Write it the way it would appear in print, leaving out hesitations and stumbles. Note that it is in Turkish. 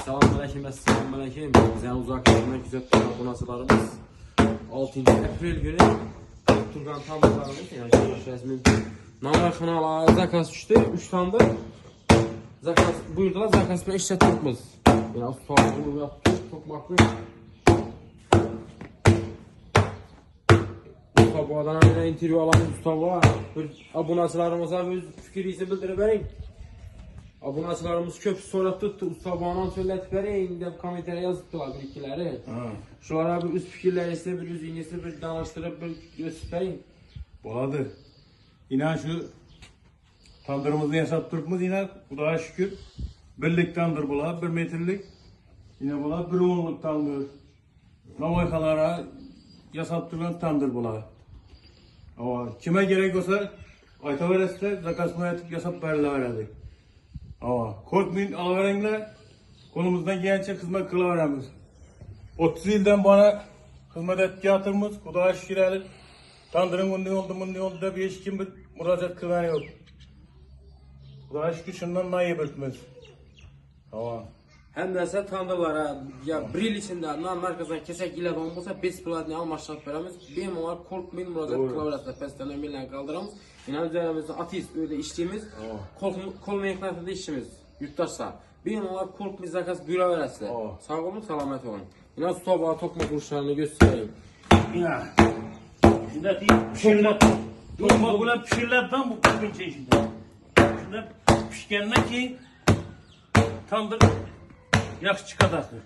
Selamünaleyküm. Bizden uzaklaşmak üzere abonasılarımız 6. April günü Turgan Tanrılarımız yani resmin Namar kanala zakaz düştü. 3 tane zakaz buyurdular. Zakazını işlettirmiz. Yani ustalığı yaptık. Tokmaklı. Usta bu adana interview alan usta var. Abonasılarımıza öz fikrinizi bildirip verin. Abonasılarımız köp sonra tuttu. Usta bana söyletip verin. De komentere yazdılar bir-ikileri. Şulara bir üst fikirlerisi, bir üzüğünüzü bir danıştırıp bir göstereyim. Boladı. İnan şu tandırımızı yasattırıpmız yine Allah'a şükür. Birlik tandır bula, 1 metrelik. Yine bula 1 onluk tandır. Namaykalara yasattırılan tandır bula. Ama kime gerek olsa ayta verese zakasını yatıp yasap verirlerdi. Ama korkmayın alıverenler kolumuzdan gelince hizmet kılıveremiz. 30 yıldan bana hizmet etki yatırmız. Allah'a şükür elir. Tandırın bunun oldu da bir hiç kim bir müracaat kılan yok. Allah'a şükür şundan nayi böltmez. Tamam. Hem de ise tandırlara ya bir yıl içinde nan merkezden kesek ile olmasa 5 platini almaşlar veremiz. Benim olarak korkmayın müracaat kılaverasında pesten emirle kaldıramız. Yine üzerimizde atıyız öyle içtiğimiz. Kol meyeklatında işimiz yurttaşsa. Benim olarak korkmayın zakaz buyura verasında. Sağ olun selamet olun. Yine su tabağı tokma kuruşlarını göstereyim. Ya. Şimdi pişirler. Tokma bula pişirler tam bu kırpın çeşidi. Şimdi pişkenle ki tandır yakşı çıkadaktır.